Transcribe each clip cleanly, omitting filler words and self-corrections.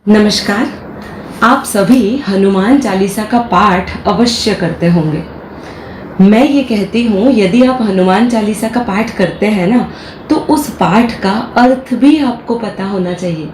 नमस्कार। आप सभी हनुमान चालीसा का पाठ अवश्य करते होंगे। मैं ये कहती हूँ, यदि आप हनुमान चालीसा का पाठ करते हैं ना, तो उस पाठ का अर्थ भी आपको पता होना चाहिए।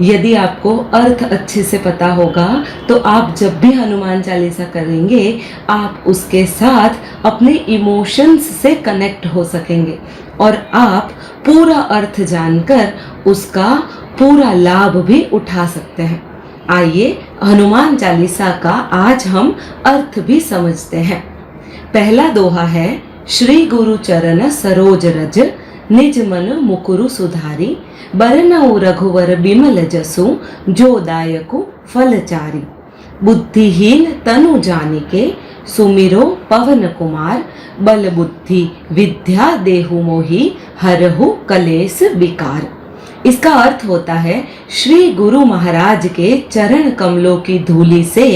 यदि आपको अर्थ अच्छे से पता होगा तो आप जब भी हनुमान चालीसा करेंगे, आप उसके साथ अपने इमोशंस से कनेक्ट हो सकेंगे और आप पूरा अर्थ जानकर उसका पूरा लाभ भी उठा सकते हैं। आइए हनुमान चालीसा का आज हम अर्थ भी समझते हैं। पहला दोहा है, श्री गुरु चरण सरोज रज, निज मन मुकुरु सुधारी, बरनउ रघुवर बिमल जसु, जो दायकु फलचारी। बुद्धिहीन तनु जानिके, सुमिरो पवन कुमार, बल बुद्धि विद्या देहु मोहि, हरहु कलेस विकार। इसका अर्थ होता है, श्री गुरु महाराज के चरण कमलों की धूलि से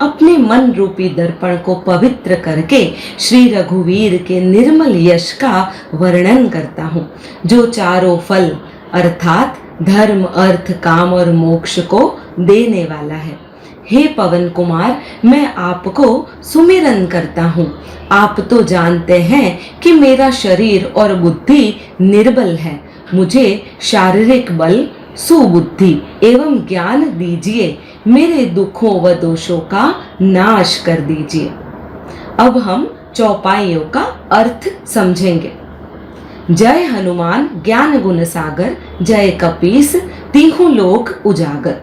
अपने मन रूपी दर्पण को पवित्र करके श्री रघुवीर के निर्मल यश का वर्णन करता हूँ, जो चारों फल अर्थात धर्म अर्थ काम और मोक्ष को देने वाला है। हे पवन कुमार, मैं आपको सुमिरन करता हूँ। आप तो जानते हैं कि मेरा शरीर और बुद्धि निर्बल है। मुझे शारीरिक बल, सुबुद्धि एवं ज्ञान दीजिए। मेरे दुखों व दोषों का नाश कर दीजिए। अब हम चौपाइयों का अर्थ समझेंगे। जय हनुमान ज्ञान गुण सागर, जय कपीस तीहू लोक उजागर।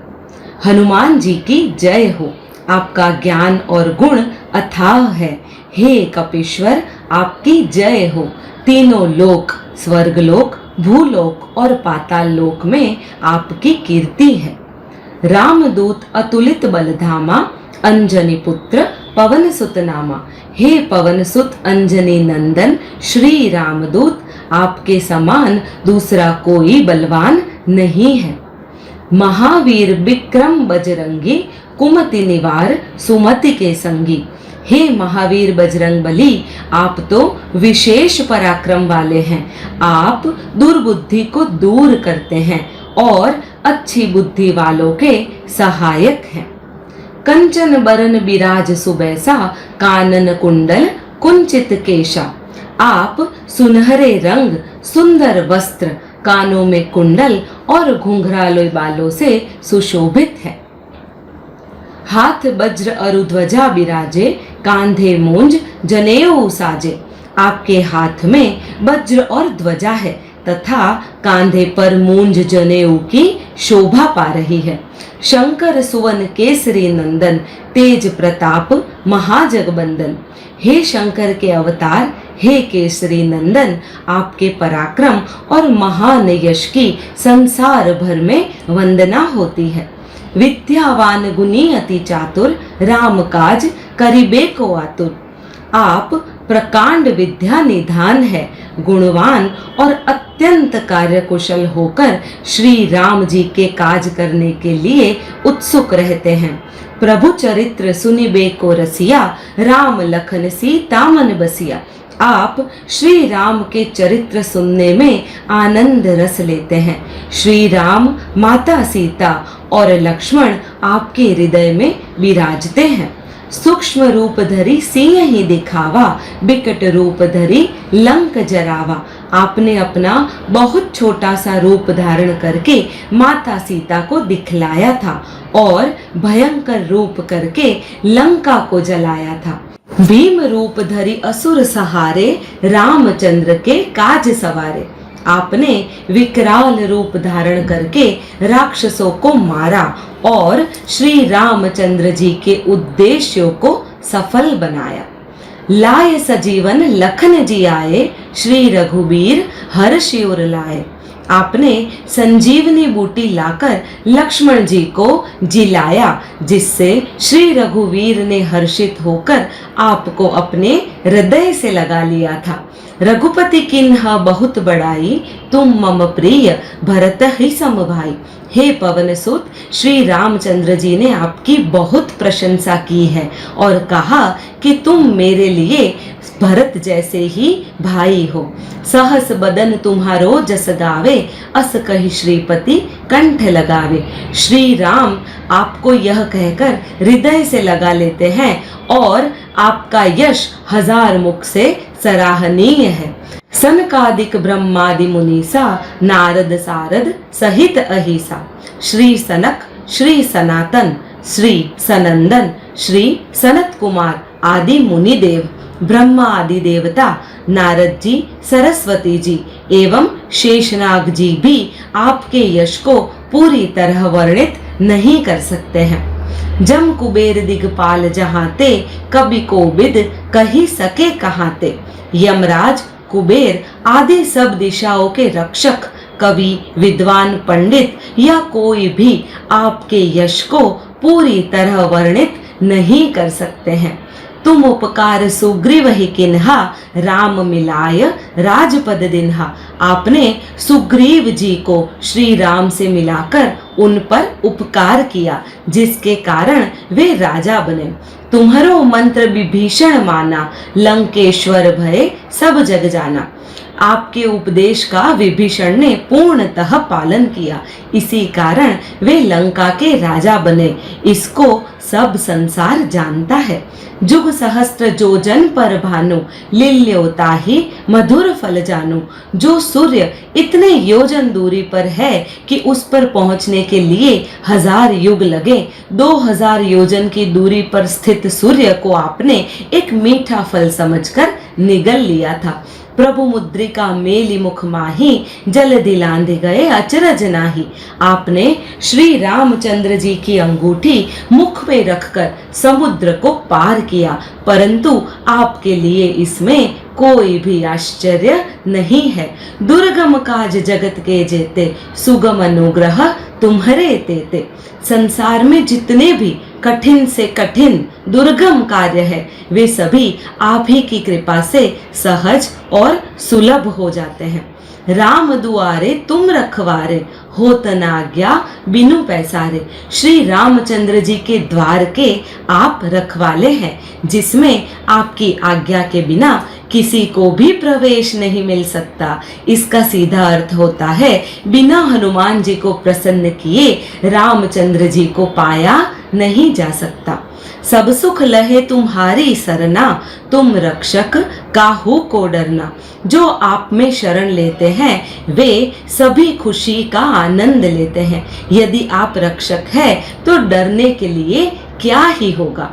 हनुमान जी की जय हो, आपका ज्ञान और गुण अथाह है। हे कपीश्वर, आपकी जय हो। तीनों लोक, स्वर्गलोक, भूलोक और पाताल लोक में आपकी कीर्ति है। रामदूत अतुलित बलधामा, अंजनी पुत्र पवन सुत नामा। हे पवन सुत अंजनी नंदन श्री रामदूत, आपके समान दूसरा कोई बलवान नहीं है। महावीर विक्रम बजरंगी, कुमति निवार सुमति के संगी। हे महावीर बजरंग बली, आप तो विशेष पराक्रम वाले हैं। आप दुर्बुद्धि को दूर करते हैं और अच्छी बुद्धि वालों के सहायक हैं। कंचन बरन बिराज सुबैसा, कानन कुंडल कुंचित केशा। आप सुनहरे रंग, सुंदर वस्त्र, कानों में कुंडल और घुंघराले बालों से सुशोभित है। हाथ वज्र अरु ध्वजा बिराजे, कांधे मूंज जनेऊ साजे। आपके हाथ में वज्र और ध्वजा है तथा कांधे पर मूंज जनेऊ की शोभा पा रही है। शंकर सुवन केसरी नंदन, तेज प्रताप महाजगबंदन। हे शंकर के अवतार, हे केसरी नंदन, आपके पराक्रम और महान यश की संसार भर में वंदना होती है। विद्यावान गुणी अति चातुर, राम काज करिबे को आतुर। आप प्रकांड विद्या निधान है, गुणवान और अत्यंत कार्यकुशल होकर श्री राम जी के काज करने के लिए उत्सुक रहते हैं। प्रभु चरित्र सुनिबे को रसिया, राम लखन सीता मन बसिया। आप श्री राम के चरित्र सुनने में आनंद रस लेते हैं। श्री राम, माता सीता और लक्ष्मण आपके हृदय में विराजते हैं। सूक्ष्म रूप धरी सिंह ही दिखावा, बिकट रूप धरी लंक जरावा। आपने अपना बहुत छोटा सा रूप धारण करके माता सीता को दिखलाया था और भयंकर रूप करके लंका को जलाया था। भीम रूप धरी असुर सहारे, रामचंद्र के काज सवारे। आपने विकराल रूप धारण करके राक्षसों को मारा और श्री रामचंद्र जी के उद्देश्यों को सफल बनाया। लाए सजीवन लखन जी आए, श्री रघुबीर हर्षि उर लाए। आपने संजीवनी बूटी लाकर लक्ष्मण जी को जिलाया, जिससे श्री रघुवीर ने हर्षित होकर आपको अपने हृदय से लगा लिया था। रघुपति किन्हा बहुत बड़ाई, तुम मम प्रिय भरत ही सम भाई। हे पवन सुत, श्री रामचंद्र जी ने आपकी बहुत प्रशंसा की है और कहा कि तुम मेरे लिए भरत जैसे ही भाई हो। सहस बदन तुम्हारो जस गावे, अस कही श्रीपति कंठ लगावे। श्री राम आपको यह कहकर हृदय से लगा लेते हैं और आपका यश हजार मुख से सराहनीय है। सनकादिक ब्रह्मादि मुनीसा, नारद सारद सहित अहिसा। श्री सनक, श्री सनातन, श्री सनंदन, श्री सनत कुमार आदि मुनि देव, ब्रह्मा आदि देवता, नारद जी, सरस्वती जी एवं शेषनाग जी भी आपके यश को पूरी तरह वर्णित नहीं कर सकते हैं। जम कुबेर दिगपाल जहांते, कवि कोविद कही सके कहाते। यमराज, कुबेर आदि सब दिशाओं के रक्षक, कवि, विद्वान, पंडित या कोई भी आपके यश को पूरी तरह वर्णित नहीं कर सकते हैं। तुम उपकार सुग्रीव ही किन्हा, राम मिलाय राजपद दिन्हा। आपने सुग्रीव जी को श्री राम से मिलाकर उन पर उपकार किया, जिसके कारण वे राजा बने। तुम्हारो मंत्र विभीषण माना, लंकेश्वर भय सब जग जाना। आपके उपदेश का विभीषण ने पूर्णतः पालन किया, इसी कारण वे लंका के राजा बने। इसको सब संसार जानता है। जुग सहस्त्र जो जन पर भानु, लील्योता ही मधुर फल जानू। जो सूर्य इतने योजन दूरी पर है कि उस पर पहुंचने के लिए 1000 युग लगे, 2000 योजन की दूरी पर स्थित सूर्य को आपने एक मीठा फल समझकर निगल लिया था। प्रभु मुद्रिका मेली मुख माही, जल दिलांध गए अचरज नाही। आपने श्री रामचंद्र जी की अंगूठी मुख पे रखकर समुद्र को पार किया, परंतु आपके लिए इसमें कोई भी आश्चर्य नहीं है। दुर्गम काज जगत के जेते, सुगम अनुग्रह तुम्हारे तेते। संसार में जितने भी कठिन से कठिन दुर्गम कार्य है, वे सभी आप ही की कृपा से सहज और सुलभ हो जाते हैं। राम दुआरे तुम रखवारे, होत न आज्ञा बिनु पैसारे। श्री रामचंद्र जी के द्वार के आप रखवाले हैं, जिसमें आपकी आज्ञा के बिना किसी को भी प्रवेश नहीं मिल सकता। इसका सीधा अर्थ होता है, बिना हनुमान जी को प्रसन्न किए रामचंद्र जी को पाया नहीं जा सकता। सब सुख लहे तुम्हारी सरना, तुम रक्षक काहू को डरना। जो आप में शरण लेते हैं वे सभी खुशी का आनंद लेते हैं। यदि आप रक्षक हैं तो डरने के लिए क्या ही होगा।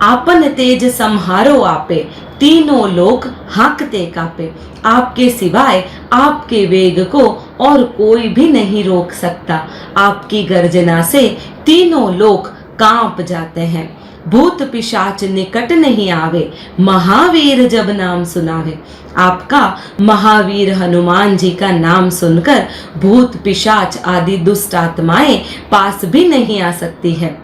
आपन तेज संहारो आपे, तीनों लोग हाँकते कापे। आपके सिवाय आपके वेग को और कोई भी नहीं रोक सकता। आपकी गर्जना से तीनों लोग कांप जाते हैं। भूत पिशाच निकट नहीं आवे, महावीर जब नाम सुनावे। आपका महावीर हनुमान जी का नाम सुनकर भूत पिशाच आदि दुष्ट आत्माएं पास भी नहीं आ सकती है।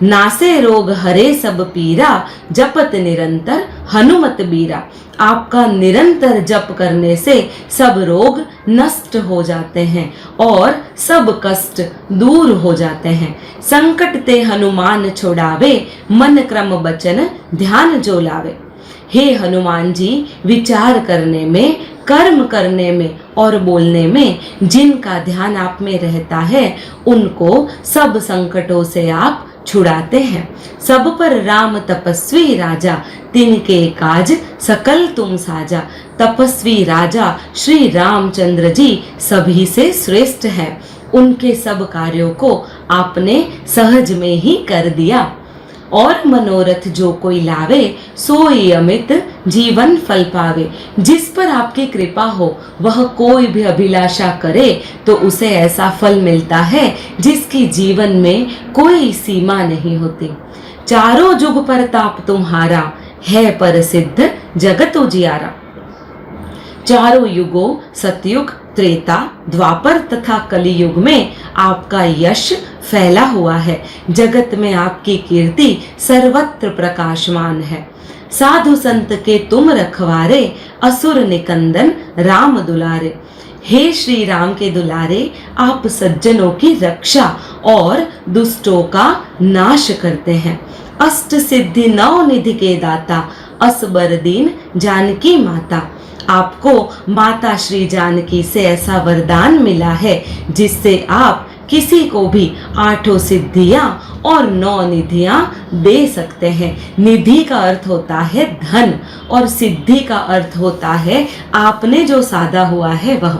नासे रोग हरे सब पीरा, जपत निरंतर हनुमत बीरा। आपका निरंतर जप करने से सब रोग नष्ट हो जाते हैं और सब कष्ट दूर हो जाते हैं। संकट ते हनुमान छोड़ावे, मन क्रम बचन ध्यान जो लावे। हे हनुमान जी, विचार करने में, कर्म करने में और बोलने में जिनका ध्यान आप में रहता है, उनको सब संकटों से आप छुड़ाते हैं। सब पर राम तपस्वी राजा, तिनके काज सकल तुम साजा। तपस्वी राजा श्री रामचंद्र जी सभी से श्रेष्ठ हैं। उनके सब कार्यों को आपने सहज में ही कर दिया। और मनोरथ जो कोई लावे, सोई अमित जीवन फल पावे। जिस पर आपकी कृपा हो वह कोई भी अभिलाषा करे तो उसे ऐसा फल मिलता है जिसकी जीवन में कोई सीमा नहीं होती। चारों जुग पर ताप तुम्हारा, है प्रसिद्ध जगत उजियारा। चारों युगों सतयुग, त्रेता, द्वापर तथा कलियुग में आपका यश फैला हुआ है। जगत में आपकी कीर्ति सर्वत्र प्रकाशमान है। साधु संत के तुम रखवारे, असुर निकंदन राम दुलारे। हे श्री राम के दुलारे, आप सज्जनों की रक्षा और दुष्टों का नाश करते हैं। अष्ट सिद्धि नौ निधि के दाता, असबर दीन जानकी माता। आपको माता श्री जानकी से ऐसा वरदान मिला है जिससे आप किसी को भी 8 सिद्धियां और 9 निधियां दे सकते हैं। निधि का अर्थ होता है धन और सिद्धि का अर्थ होता है आपने जो साधा हुआ है वह।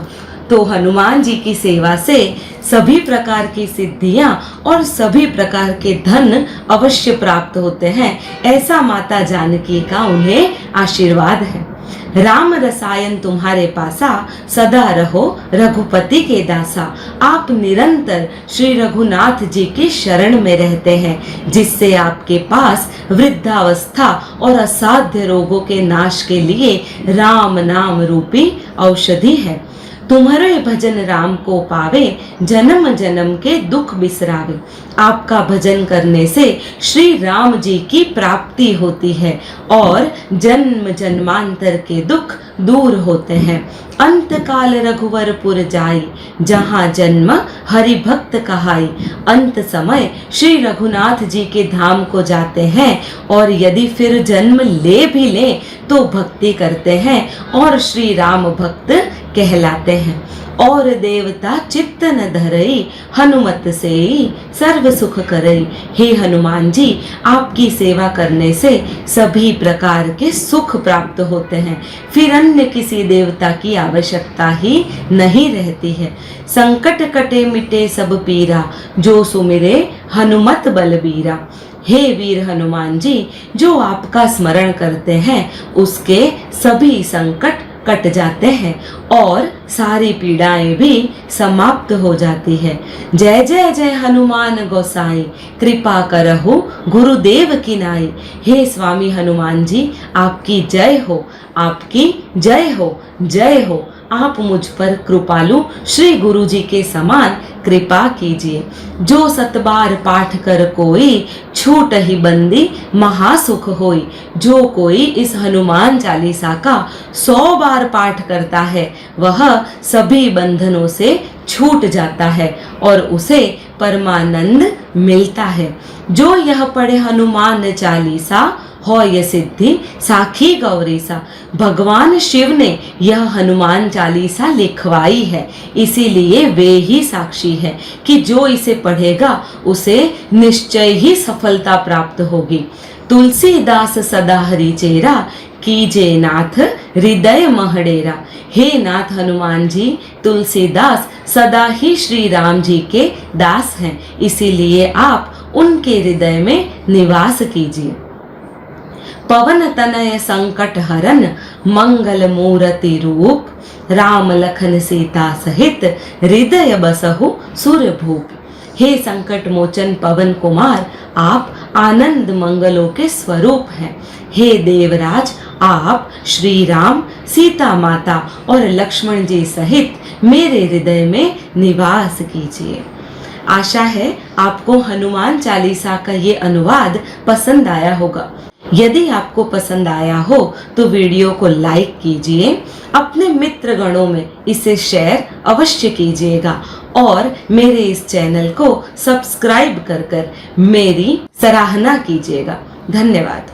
तो हनुमान जी की सेवा से सभी प्रकार की सिद्धियां और सभी प्रकार के धन अवश्य प्राप्त होते हैं, ऐसा माता जानकी का उन्हें आशीर्वाद है। राम रसायन तुम्हारे पासा, सदा रहो रघुपति के दासा। आप निरंतर श्री रघुनाथ जी की शरण में रहते हैं, जिससे आपके पास वृद्धावस्था और असाध्य रोगों के नाश के लिए राम नाम रूपी औषधि है। तुम्हारे भजन राम को पावे, जन्म जन्म के दुख बिसरावे। आपका भजन करने से श्री राम जी की प्राप्ति होती है और जन्म जन्मांतर के दुख दूर होते हैं। अंत काल रघुवरपुर जाई, जहाँ जन्म हरि भक्त कहाई। अंत समय श्री रघुनाथ जी के धाम को जाते हैं और यदि फिर जन्म ले भी लें तो भक्ति करते हैं और श्री राम भक्त कहलाते हैं। और देवता चित्त न धरई, हनुमत सेई सर्व सुख करई। हे हनुमान जी, आपकी सेवा करने से सभी प्रकार के सुख प्राप्त होते हैं, फिर अन्य किसी देवता की आवश्यकता ही नहीं रहती है। संकट कटे मिटे सब पीरा, जो सुमिरे हनुमत बलबीरा। हे वीर हनुमान जी, जो आपका स्मरण करते हैं उसके सभी संकट कट जाते हैं और सारी पीड़ाएं भी समाप्त हो जाती है। जय जय जय हनुमान गोसाई, कृपा करहु गुरुदेव की नाई। हे स्वामी हनुमान जी, आपकी जय हो, आपकी जय हो, जय हो। आप मुझ पर कृपालु श्री गुरु जी के समान कृपा कीजिए। जो 7 बार पाठ कर कोई, छूट ही बंदी महासुख होई। जो कोई इस हनुमान चालीसा का 100 बार पाठ करता है वह सभी बंधनों से छूट जाता है और उसे परमानंद मिलता है। जो यह पढ़े हनुमान चालीसा, हो ये सिद्धि साखी गौरीसा। भगवान शिव ने यह हनुमान चालीसा लिखवाई है, इसीलिए वे ही साक्षी है कि जो इसे पढ़ेगा उसे निश्चय ही सफलता प्राप्त होगी। तुलसीदास सदा हरि चेरा, कीजे नाथ हृदय महडेरा। हे नाथ हनुमान जी, तुलसीदास सदा ही श्री राम जी के दास हैं, इसीलिए आप उनके हृदय में निवास कीजिए। पवन तनय संकट हरन, मंगल मूर्ति रूप। राम लखन सीता सहित, हृदय बसहु सुर भूप। हे संकट मोचन पवन कुमार, आप आनंद मंगलों के स्वरूप हैं। हे देवराज, आप श्री राम, सीता माता और लक्ष्मण जी सहित मेरे हृदय में निवास कीजिए। आशा है आपको हनुमान चालीसा का ये अनुवाद पसंद आया होगा। यदि आपको पसंद आया हो तो वीडियो को लाइक कीजिए, अपने मित्र गणों में इसे शेयर अवश्य कीजिएगा और मेरे इस चैनल को सब्सक्राइब कर मेरी सराहना कीजिएगा। धन्यवाद।